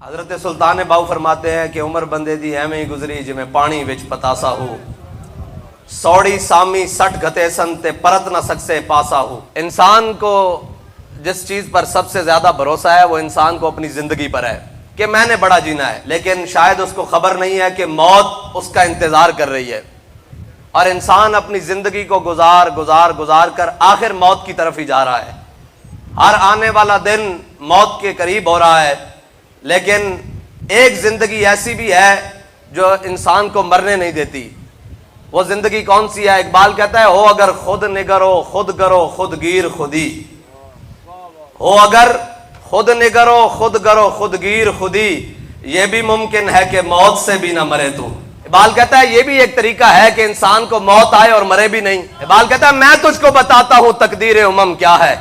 حضرت سلطان باؤ فرماتے ہیں کہ عمر بندے دی ایویں ہی گزری جویں پانی وچ پتاسا ہو، سوڑی سامی سٹ گھتے سن تے پرت نہ سکسے پاسا ہو۔ انسان کو جس چیز پر سب سے زیادہ بھروسہ ہے وہ انسان کو اپنی زندگی پر ہے کہ میں نے بڑا جینا ہے، لیکن شاید اس کو خبر نہیں ہے کہ موت اس کا انتظار کر رہی ہے، اور انسان اپنی زندگی کو گزار کر آخر موت کی طرف ہی جا رہا ہے۔ ہر آنے والا دن موت کے قریب ہو رہا ہے، لیکن ایک زندگی ایسی بھی ہے جو انسان کو مرنے نہیں دیتی۔ وہ زندگی کون سی ہے؟ اقبال کہتا ہے ہو اگر خود نگرو خود کرو خود گیر خودی، ہو اگر خود نگرو خود کرو خود گیر خودی، یہ بھی ممکن ہے کہ موت سے بھی نہ مرے تو۔ اقبال کہتا ہے یہ بھی ایک طریقہ ہے کہ انسان کو موت آئے اور مرے بھی نہیں۔ اقبال کہتا ہے میں تجھ کو بتاتا ہوں تقدیر امم کیا ہے،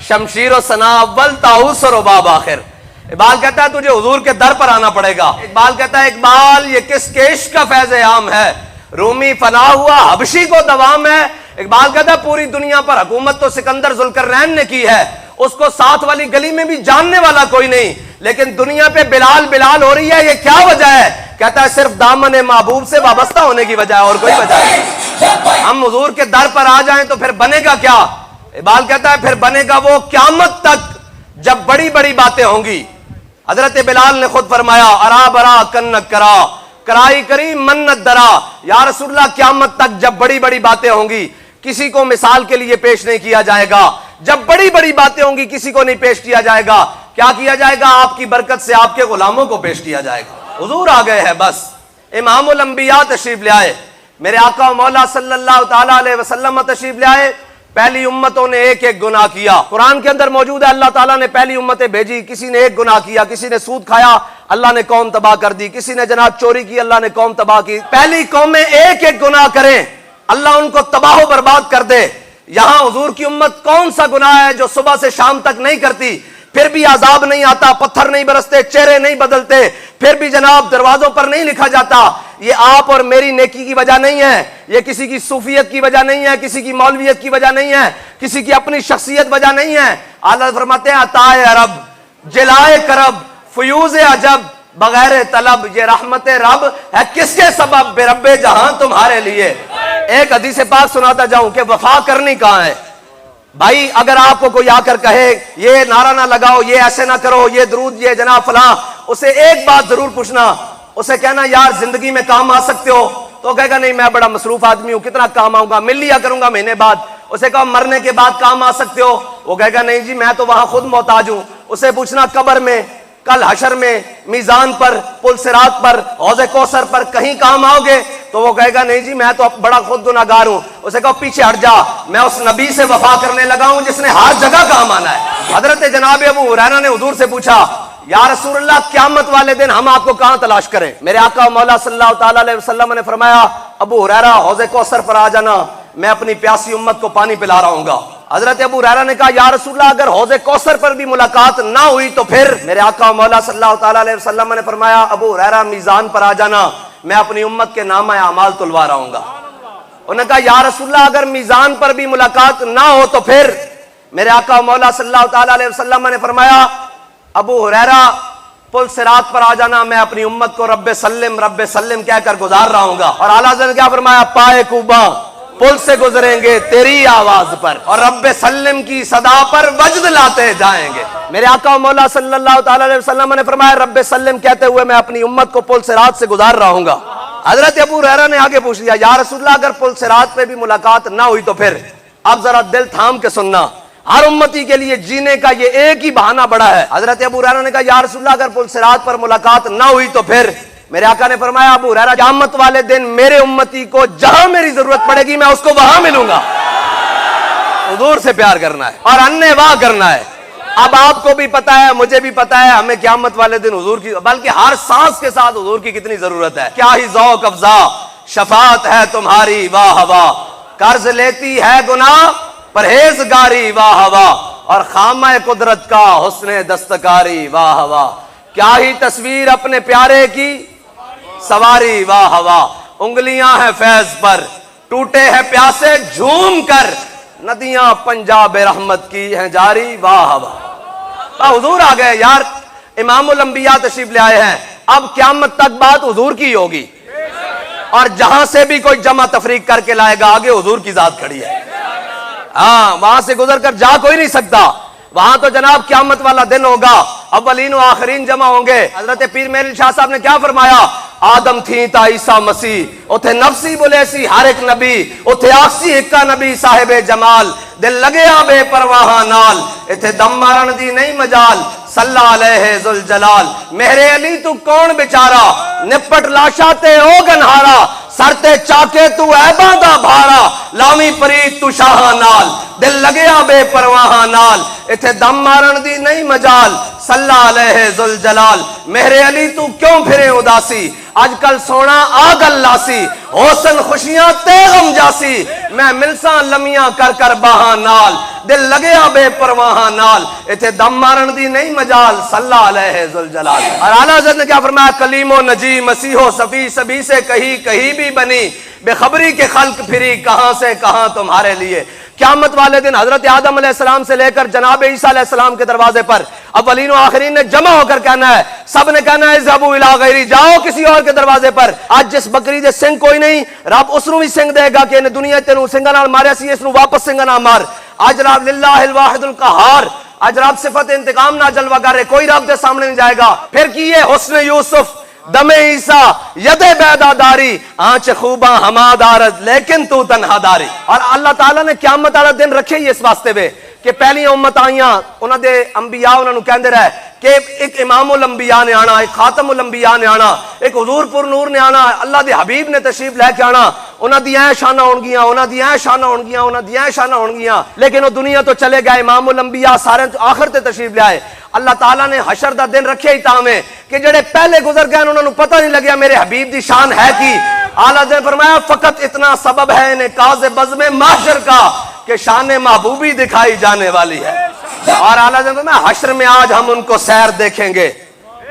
شمشیر و سنا اول طاؤس و رباب آخر۔ اقبال کہتا ہے تجھے حضور کے در پر آنا پڑے گا۔ اقبال کہتا ہے اقبال یہ کس کے عشق کا فیض عام ہے، رومی فنا ہوا حبشی کو دوام ہے۔ اقبال کہتا ہے پوری دنیا پر حکومت تو سکندر ذوالقرنین نے کی ہے، اس کو ساتھ والی گلی میں بھی جاننے والا کوئی نہیں، لیکن دنیا پہ بلال ہو رہی ہے، یہ کیا وجہ ہے؟ کہتا ہے صرف دامن محبوب سے وابستہ ہونے کی وجہ ہے، اور کوئی وجہ نہیں۔ ہم حضور کے در پر آ جائیں تو پھر بنے گا کیا؟ اقبال کہتا ہے پھر بنے گا وہ قیامت تک جب بڑی بڑی باتیں ہوں گی۔ حضرت بلال نے خود فرمایا ارا برا کنک کرا کرائی کری منت درا، یا رسول اللہ قیامت تک جب بڑی بڑی باتیں ہوں گی کسی کو مثال کے لیے پیش نہیں کیا جائے گا، جب بڑی بڑی باتیں ہوں گی کسی کو نہیں پیش کیا جائے گا۔ کیا کیا جائے گا؟ آپ کی برکت سے آپ کے غلاموں کو پیش کیا جائے گا۔ حضور آ گئے ہیں، بس امام الانبیاء تشریف لے آئے، میرے آقا و مولا صلی اللہ تعالی علیہ وسلم تشریف لے آئے۔ پہلی امتوں نے ایک ایک گناہ کیا، قرآن کے اندر موجود ہے اللہ تعالیٰ نے پہلی امتیں بھیجی، کسی نے ایک گناہ کیا، کسی نے سود کھایا اللہ نے قوم تباہ کر دی، کسی نے جناب چوری کی اللہ نے قوم تباہ کی۔ پہلی قومیں ایک ایک گناہ کریں اللہ ان کو تباہ و برباد کر دے۔ یہاں حضور کی امت کون سا گناہ ہے جو صبح سے شام تک نہیں کرتی، پھر بھی عذاب نہیں آتا، پتھر نہیں برستے، چہرے نہیں بدلتے، پھر بھی جناب دروازوں پر نہیں لکھا جاتا؟ یہ آپ اور میری نیکی کی وجہ نہیں ہے، یہ کسی کی صوفیت کی وجہ نہیں ہے، کسی کی مولویت کی وجہ نہیں ہے، کسی کی اپنی شخصیت وجہ نہیں ہے۔ اعلیٰ فرماتے ہیں عطائے عرب جلائے کرب فیوز عجب بغیر طلب، یہ رحمت رب ہے کس کے سبب؟ بے رب جہاں تمہارے لیے۔ ایک حدیث پاک سناتا جاؤں کہ وفا کرنی کہاں ہے؟ بھائی اگر آپ کو کوئی آ کر کہے یہ نعرہ نہ لگاؤ، یہ ایسے نہ کرو، یہ درود، یہ جناب فلاں، اسے ایک بات ضرور پوچھنا، اسے کہنا یار زندگی میں کام آ سکتے ہو؟ تو کہے گا نہیں میں بڑا مصروف آدمی ہوں، کتنا کام آؤں گا، مل لیا کروں گا مہینے بعد۔ اسے کہا مرنے کے بعد کام آ سکتے ہو؟ وہ کہے گا نہیں جی میں تو وہاں خود محتاج ہوں۔ اسے پوچھنا قبر میں، کل حشر میں، میزان پر، پل صراط پر، حوض کوثر پر کہیں کام آؤ گے؟ تو وہ کہے گا نہیں جی میں تو بڑا خود گناہگار ہوں۔ اسے کہو پیچھے ہٹ جا، میں اس نبی سے وفا کرنے لگا ہوں جس نے ہر جگہ کام آنا ہے۔ حضرت جناب ابو ہریرہ نے حضور سے پوچھا یا رسول اللہ قیامت والے دن ہم آپ کو کہاں تلاش کریں؟ میرے آقا و مولا صلی اللہ تعالی علیہ وسلم نے فرمایا ابو ہریرہ حوض کوثر پر آ جانا، میں اپنی پیاسی امت کو پانی پلا رہا ہوں گا۔ حضرت ابو ہریرہ نے کہا یا رسول اللہ اگر حوض کوثر پر بھی ملاقات نہ ہوئی تو پھر؟ میرے آقا و مولا صلی اللہ تعالی علیہ وسلم نے فرمایا ابو ہریرہ میزان پر آ جانا، میں اپنی امت کے نامہ اعمال تلوا رہا ہوں گا۔ انہوں نے کہا یا رسول اللہ اگر میزان پر بھی ملاقات نہ ہو تو پھر؟ میرے آقا و مولا صلی اللہ تعالی علیہ وسلم نے فرمایا ابو ہریرہ پل صراط پر آ جانا، میں اپنی امت کو رب سلم کہہ کر گزار رہا ہوں گا۔ اور اعلیٰ حضرت نے کیا فرمایا پائے کوباں پل سے گزریں گے تیری آواز پر، اور رب سلم کی صدا پر وجد لاتے جائیں گے۔ میرے آقا و مولا صلی اللہ تعالی علیہ وسلم نے فرمایا رب سلم کہتے ہوئے میں اپنی امت کو پل صراط سے گزار رہا ہوں گا۔ حضرت ابو ہریرہ نے آگے پوچھ لیا یا رسول اللہ اگر پل صراط پہ بھی ملاقات نہ ہوئی تو پھر؟ اب ذرا دل تھام کے سننا، ہر امتی کے لیے جینے کا یہ ایک ہی بہانہ بڑا ہے۔ حضرت ابو ہریرہ نے کہا یا رسول اللہ اگر پل صراط پر ملاقات نہ ہوئی تو پھر؟ میرے آقا نے فرمایا ابو ہریرہ قیامت والے دن میرے امتی کو جہاں میری ضرورت پڑے گی میں اس کو وہاں ملوں گا۔ حضور سے پیار کرنا ہے اور اننے واہ کرنا ہے۔ اب آپ کو بھی پتا ہے مجھے بھی پتا ہے ہمیں قیامت والے دن حضور کی بلکہ ہر سانس کے ساتھ حضور کی کتنی ضرورت ہے۔ کیا ہی ذوق افزا شفاعت ہے تمہاری واہ واہ، قرض لیتی ہے گناہ پرہیزگاری واہ واہ، اور خامہ قدرت کا حسن دستکاری واہ واہ۔ کیا ہی تصویر اپنے پیارے کی سواری واہ واہ، انگلیاں ہیں فیض پر ٹوٹے ہیں پیاسے جھوم کر، ندیاں پنجاب رحمت کی ہیں جاری واہ واہ۔ حضور آ گئے یار، امام الانبیاء تشریف لے آئے ہیں، اب قیامت تک بات حضور کی ہوگی، اور جہاں سے بھی کوئی جمع تفریق کر کے لائے گا آگے حضور کی ذات کھڑی ہے، ہاں وہاں سے گزر کر جا کوئی نہیں سکتا، وہاں تو جناب قیامت والا دن ہوگا، اولین و آخرین جمع ہوں گے۔ حضرت پیر میرل شاہ صاحب نے کیا فرمایا، آدم تھی تا عیسیٰ مسیح، اتھے نفسی بولے سی ہر ایک نبی، اتھے آخسی اکا نبی صاحب جمال، دل لگے بے پرواہ نال، اتھے دم مارن دی نہیں مجال، صلی علیہ ذوالجلال، میرے علی تو کون بیچارہ، نپٹ لاشا تے او گنہارا، سرتے چاکے تو عیباں دا بھارا، لامی پرید تو شاہ نال، دل لگیا بے پرواہ نال، اتھے دم مارن دی نہیں مجال، صلی علیہ ذوالجلال، میرے علی تو کیوں پھرے اداسی، آج کل سونا آگل لاسی، حسن خوشیاں تے غم جاسی، میں ملساں لمیاں کر کر باہاں نال، دل لگیا بے پرواہ نال، اتھے دم مارن دی نہیں مجال، صلی علیہ ذوالجلال۔ اور اعلیٰ حضرت نے کیا فرمایا، کلیم و نجی مسیح و صفی سبھی سے کہیں بھی بنی، بے خبری کے خلق پھری کہاں سے کہاں تمہارے لیے۔ قیامت والے دن حضرت آدم علیہ السلام سے لے کر جناب عیسیٰ علیہ السلام کے دروازے پر اولین و آخرین نے جمع ہو کر کہنا ہے، سب نے کہنا ہے اذهبوا الی غیری، جاؤ کسی اور کے دروازے پر۔ آج جس بکری دے سنگ کوئی نہیں، رب اس نو بھی سنگ دے گا کہ انہیں دنیا تینوں سنگا نال ماریا سی، اس نو واپس سنگا نہ مار۔ آج رب للہ الواحد القہار، آج رب صفت انتقام نہ جلوہ کر رہے، کوئی رب دے سامنے نہیں جائے گا۔ پھر کیے حسن یوسف دم عیسیٰ ید بیدا داری، آنچ خوباں ہما دارد لیکن تو تنہا داری۔ اور اللہ تعالیٰ نے قیامت والا دن رکھے ہی اس واسطے میں کہ پہلی امت آئیاں انہاں دے انبیاء انہاں نو کہندے رہے کہ ایک امام الانبیاء نے آنا، ایک خاتم الانبیاء نے آنا، ایک حضور پر نور نے آنا، اللہ دے حبیب نے تشریف لے کے آنا، انہاں دی ایں شانہ ہونگیاں، انہاں دی ایں شانہ ہونگیاں، انہاں دی ایں شانہ ہونگیاں، لیکن وہ دنیا تو چلے گئے، امام الانبیاء سارے آخر تے تشریف لے آئے۔ اللہ تعالیٰ نے حشر دا دن رکھے ہی تاں میں کہ جڑے پہلے گزر گئے انہوں نے پتہ نہیں لگیا میرے حبیب دی شان ہے کی۔ اعلیٰ نے فرمایا فقط اتنا سبب ہے انہیں کاز بزم محشر کا کہ شان محبوبی دکھائی جانے والی ہے۔ اور اعلیٰ نے فرمایا حشر میں آج ہم ان کو سیر دیکھیں گے،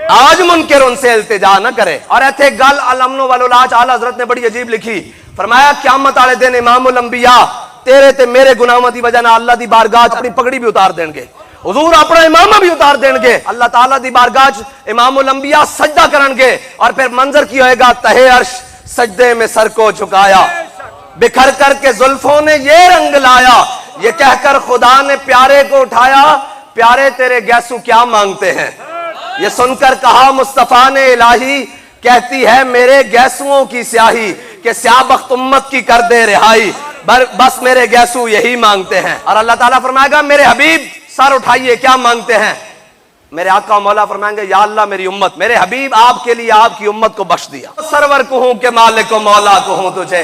آج منکر ان سے التجا نہ کرے۔ اور ایتھے گل الامن والولاج اعلیٰ حضرت نے بڑی عجیب لکھی، فرمایا قیامت والے دن امام الانبیاء تیرے تے میرے گناہوں دی وجہ نہ اللہ دی بارگاہ اپنی پگڑی بھی اتار دیں گے، حضور اپنا امامہ بھی اتار دیں گے، اللہ تعالیٰ دی بارگاہ امام الانبیاء سجدہ کرن گے، اور پھر منظر کی ہوئے گا تہے عرش سجدے میں سر کو جھکایا، بکھر کر کے زلفوں نے یہ رنگ لایا، یہ کہہ کر خدا نے پیارے کو اٹھایا، پیارے تیرے گیسو کیا مانگتے ہیں، یہ سن کر کہا مصطفیٰ نے الہی، کہتی ہے میرے گیسوؤں کی سیاہی کہ سیاہ بخت امت کی کر دے رہائی، بس میرے گیسو یہی مانگتے ہیں۔ اور اللہ تعالیٰ فرمائے گا میرے حبیب سر اٹھائیے کیا مانگتے ہیں، میرے آقا و مولا فرمائیں گے یا اللہ میری امت، میرے حبیب آپ کے لیے آپ کی امت کو بخش دیا، سرور کہوں کہ مالک و مولا کہوں تجھے،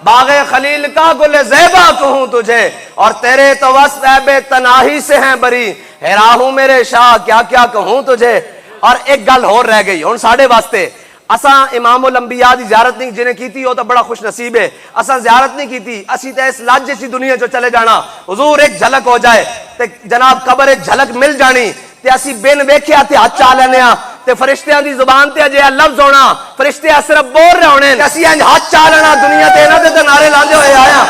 باغ خلیل کا گل زیبا کہوں تجھے، اور تیرے تو وصف عیب تناہی سے ہیں بری، حیران میرے شاہ کیا کیا کہوں تجھے۔ اور ایک گل اور رہ گئی ہن ساڈے واسطے، اساں امام الانبیاء دی زیارت نہیں جنہیں کیتی ہو تو بڑا خوش نصیب ہے، اساں زیارت نہیں کیتی، اسی تے اس لاج جیسی دنیا جو چلے جانا، حضور ایک جھلک ہو جائے تے جناب قبر ایک جھلک مل جانی تے اسی بن ویکھیا تے ہاتھ چا لینے ہاں تے فرشتیاں دی زبان تے اجے لفظ ہونا، فرشتے صرف بول رہے ہونے تے اسی انج ہاتھ چا لینا دنیا تے انہاں دے تے نعرے لاندے ہوئے آیا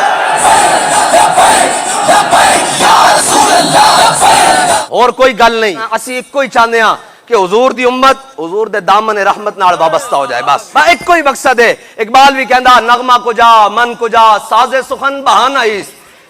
اور کوئی گل نہیں، اسی ایک کوئی چاہندے ہاں کہ حضور دی امت حضور دے دامن رحمت نال وابستہ ہو جائے، بس ایک کوئی مقصد ہے۔ اقبال بھی کہندا نغمہ کجا من کجا ساز سخن بہانہ ایس،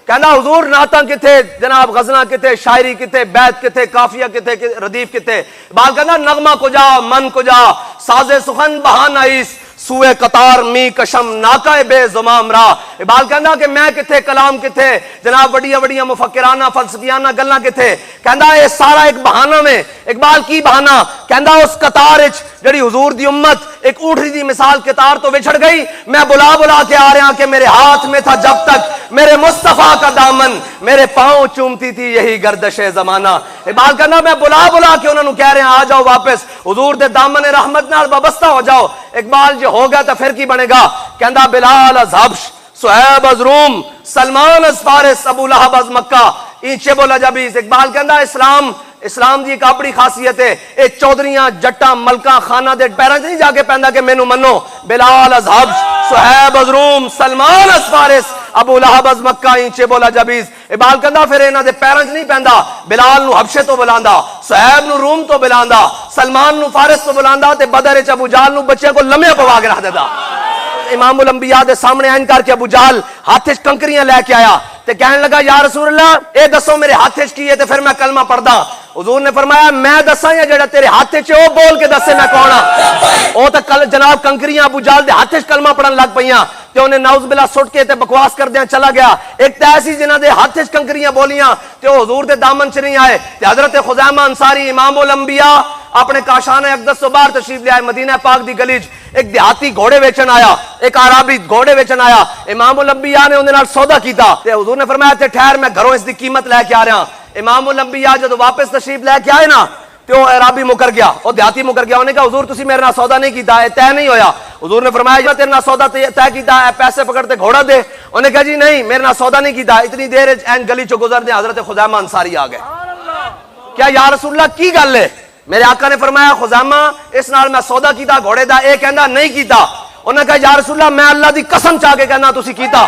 کہندا حضور نعتاں کتے، جناب غزلاں کتے، شاعری کتے، بیت کتے، قافیہ کتے، ردیف کتے، اقبال کہندا نغمہ کجا من کجا ساز سخن بہانہ ایس، سوئے قطار می کشم ناکہ بے زمام را، اقبال کہندا کہ میں کتے کلام کتے، جناب وڈیاں وڈیاں مفکرانہ فلسفیانہ گلاں کتے، کہندا یہ سارا ایک بہانہ میں، اقبال کی بہانہ، کہندا اس قطار وچ جڑی حضور دی امت ایک اونٹڑی دی مثال قطار تو وچھڑ گئی، میں بلا بلا کے آ رہا کہ میرے ہاتھ میں تھا جب تک میرے مصطفیٰ کا دامن، میرے پاؤں چومتی تھی یہی گردش زمانہ، اقبال کہنا میں بلا بلا کے انہوں نے کہہ رہے ہیں آ جاؤ واپس حضور دے دامن رحمت نال وابستہ ہو جاؤ۔ اقبال جو ہوگا تو پھر کی بنے گا، کہندا بلال از حبش، صہیب از روم، سلمان از فارس، ابو لہب از مکہ، اینچے بولا جبیز۔ اقبال کہندا اسلام دی ایک اپنی خاصیت ہے، اے چودھریاں جٹاں ملکاں خانہ دے پیراں نہیں جا کے پیندا کہ مینوں منو، بلال از حبش، صہیب از روم، سلمان از فارس، ابو لہب از مکہ، اینچے بولا جبیز۔ اقبال کہندا پھر انہاں دے پیراں 'چ نہیں پیندا، بلال نو حبشے تو بلاندا، صہیب نو روم تو بلاندا، سلمان نو فارس تو بلاندا تے بدر وچ ابو جہل نو بچے کو لمحے پوا کے رکھ دیندا۔ امام الانبیاء دے سامنے این کر کے ابو جہل ہاتھ وچ کنکریاں لے کے آیا تے کہنے لگا یا رسول اللہ اے دسو میرے ہاتھ وچ کی ہے تے پھر میں کلمہ پڑھدا۔ حضور نے فرمایا میں دساں یا جڑا تیرے ہاتھ وچ او بول کے دسے میں کون ہاں؟ او تے کل جناب کنکریاں ابو جہل دے ہاتھ وچ کلمہ پڑھن لگ پیاں تے انہیں نعوذ باللہ سٹ کے تے بکواس کردیاں چلا گیا۔ ایک تے ایسی جنہاں دے ہاتھ وچ کنکریاں بولیاں تے او حضور دے دامن چ نہیں آئے تے حضرت خزیمہ انصاری امام الانبیاء اپنے کاشان اقدس تو باہر تشریف لے آئے، مدینہ پاک دی گلی 'چ ایک دیہاتی گھوڑے ویچن آیا، ایک عربی گھوڑے ویچن آیا، امام الانبیاء نے اندے نال سودا کیتا تے حضور نے فرمایا تے ٹھہر میں گھروں اس دی قیمت لے کے آ رہا۔ امام الانبیاء جب واپس تشریف لے کے آئے نا تے وہ عربی مکر گیا، وہ دیہاتی مکر گیا، انہوں نے کہا حضور تسی میرے نال سودا نہیں کیتا، اے طے نہیں ہویا۔ حضور نے فرمایا جو تیرے نال سودا طے کیتا ہے پیسے پکڑتے گھوڑا دے، انہوں نے کہا جی نہیں میرے نال سودا نہیں کیتا۔ اتنی دیر این گلی چو گزر دے حضرت خزیمہ انصاری آ گئے، کیا یا رسول اللہ کی گل ہے؟ میرے آقا نے فرمایا خزیمہ اس نال میں سودا کیتا گھوڑے دا، اے کہندا نہیں کیتا۔ انہوں نے کہا یا رسول اللہ میں اللہ دی قسم چاہ کے کہنا تسی کیتا۔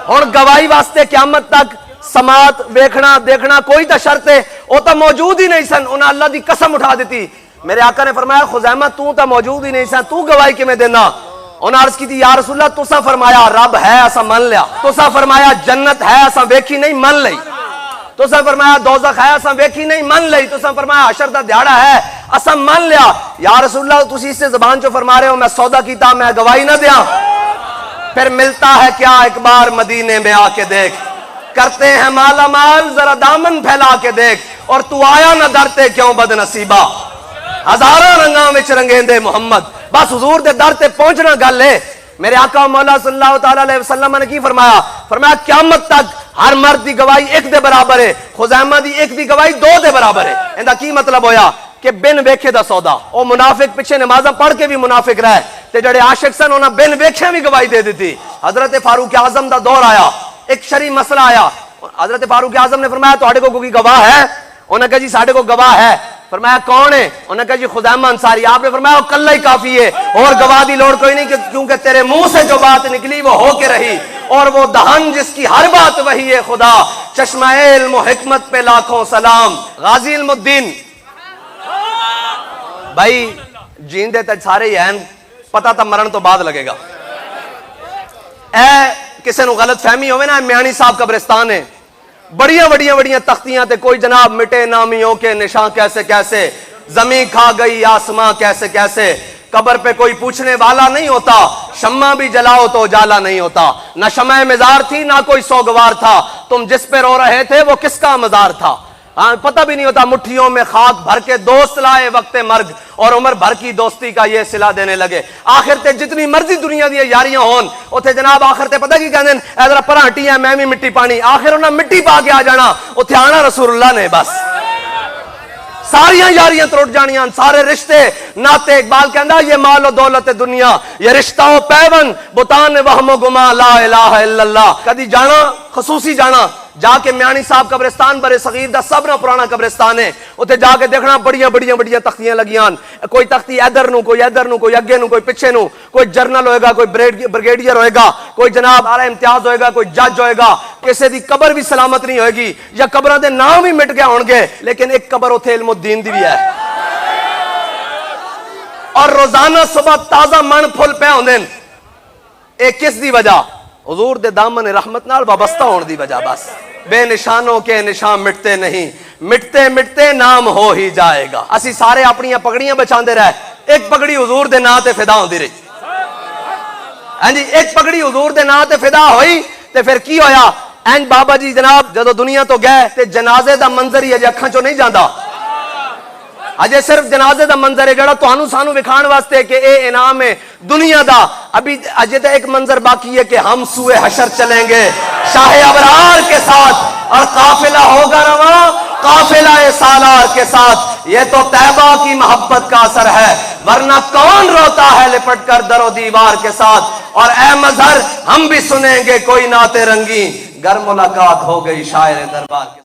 ہن گواہی واسطے قیامت تک سماعت ویکھنا دیکھنا کوئی تا شرط ہے، وہ تو موجود ہی نہیں سن، انہاں اللہ دی قسم اٹھا دیتی۔ میرے آقا نے فرمایا خزیمہ تو تا موجود ہی نہیں سن، تو گواہی کیویں دینا؟ انہاں عرض کی تھی یا رسول اللہ تساں فرمایا رب ہے اساں من لیا، تساں فرمایا جنت ہے اساں ویکھی نہیں من لئی، تساں فرمایا دوزخ ہے اساں ویکھی نہیں من لئی، تساں فرمایا حشر دا دیہاڑا ہے اساں من لیا۔ یا رسول اللہ تسی اس سے زبان چو فرما رہے ہو میں سودا کیتا میں گواہی نہ دیاں؟ پھر ملتا ہے کیا ایک بار مدینے میں آ کے دیکھ، کرتے ہیں مالا مال ذرا دامن پھیلا کے دیکھ، اور تو آیا نہ درتے کیوں بد نصیبہ، ہزاراں رنگاں وچ رنگیندے محمد۔ بس حضور دے در تے پہنچنا گل ہے۔ میرے آقا مولا صلی اللہ تعالی علیہ وسلم نے کی فرمایا؟ فرمایا قیامت تک ہر مرد دی گواہی ایک دے برابر ہے، خزیمہ دی ایک دی گواہی دو دے برابر ہے۔ ایندا کی مطلب ہویا کہ بن ویکھے دا سودا، او منافق پیچھے نمازاں پڑھ کے بھی منافق رہے تے جڑے عاشق سن انہاں بن ویکھے بھی گواہی دے دیتی۔ حضرت فاروق اعظم دا دور آیا، ایک شرعی مسئلہ آیا، حضرت فاروق اعظم نے فرمایا تہاڈے کو کوئی گواہ ہے؟ انہوں نے کہا جی ساڈے کو گواہ ہے۔ فرمایا کون ہے؟ انہوں نے کہا جی خزیمہ انصاری۔ آپ نے فرمایا وہ کلہ ہی کافی ہے اور گواہ دی لوڑ کوئی نہیں، کیونکہ تیرے منہ سے جو بات نکلی وہ ہو کے رہی، اور وہ دہن جس کی ہر بات وہی ہے خدا، چشمہ علم و حکمت پہ لاکھوں سلام۔ غازی علم الدین بھائی جیندے تے سارے ہی ہیں، پتہ تا مرن تو بعد لگے گا۔ اے کسے نو غلط فہمی ہوئے نا میانی صاحب قبرستان ہے، بڑیاں بڑیاں بڑیاں تختیاں تے کوئی جناب مٹے نامیوں کے نشان کیسے کیسے، زمین کھا گئی آسمان کیسے کیسے، قبر پہ کوئی پوچھنے والا نہیں ہوتا، شمع بھی جلاؤ تو اجالا نہیں ہوتا، نہ شمع مزار تھی نہ کوئی سوگوار تھا، تم جس پہ رو رہے تھے وہ کس کا مزار تھا، پتہ بھی نہیں ہوتا۔ مٹھیوں میں خاک بھر کے دوست لائے وقت مرگ، اور عمر بھر کی دوستی کا یہ صلہ دینے لگے۔ آخر تے جتنی مرضی دنیا دی یاریاں ہون اوتھے جناب آخر تے پتہ کی کہندے اے ذرا پرا ہٹی ہے میں بھی مٹی پانی، آخر انہاں مٹی پا کے آ جانا، اوتھے آنا رسول اللہ نے بس، ساریاں یاریاں ترٹ جانیاں، سارے رشتے ناتے۔ اقبال کہندا یہ مال و دولت دنیا یہ رشتہ و پیون بتان وہم و گما لا الہ الا اللہ۔ کدی جانا خصوصی جانا جا کے میانی صاحب قبرستان برے صغیر دا سب نہ پرانا قبرستان ہے، اتنے جا کے دیکھنا بڑیاں بڑیاں بڑیاں تختیاں لگیاں، کوئی تختی ادھر نو کوئی ادھر نو کوئی اگے نو کوئی پیچھے نو، کوئی جرنل ہوئے گا کوئی بریگیڈیئر ہوئے گا، کوئی جناب اعلی امتیاز ہوئے گا، کوئی جج ہوئے گا، کسی دی قبر بھی سلامت نہیں ہوئے گی، یا قبراں دے نام بھی مٹ گئے ہون گے، لیکن ایک قبر اتھے علم الدین دی بھی ہے، اور روزانہ صبح تازہ من پھل پہ ہوندے۔ اے کس دی وجہ؟ حضور دے دامن رحمت نال وابستہ ہون دی وجہ بس۔ بے نشانوں کے نشان مٹتے نہیں، مٹتے مٹتے نام ہو ہی جائے گا۔ اسی سارے اپنی پگڑیاں بچاندے رہے، ایک پگڑی حضور دے نام تے فدا ہوندی رہی، ہاں جی ایک پگڑی حضور دے نام تے فدا ہوئی تے پھر کی ہویا؟ این بابا جی جناب جدو دنیا تو گئے تے جنازے دا منظر ہی اجے اکھاں چوں نہیں جاندا، اجے صرف جنازے دا منظر ہے جڑا تانوں سانوں وکھان واسطے کہ اے انعام ہے دنیا دا، ابھی اجے تے ایک منظر باقی ہے کہ ہم سوئے حشر چلیں گے شاہ ابرار کے ساتھ، اور قافلہ ہوگا رواں قافلہ سالار کے ساتھ، یہ تو طیبہ کی محبت کا اثر ہے، ورنہ کون روتا ہے لپٹ کر در و دیوار کے ساتھ، اور اے مظہر ہم بھی سنیں گے کوئی نعت رنگی گر ملاقات ہو گئی شاعر دربار کے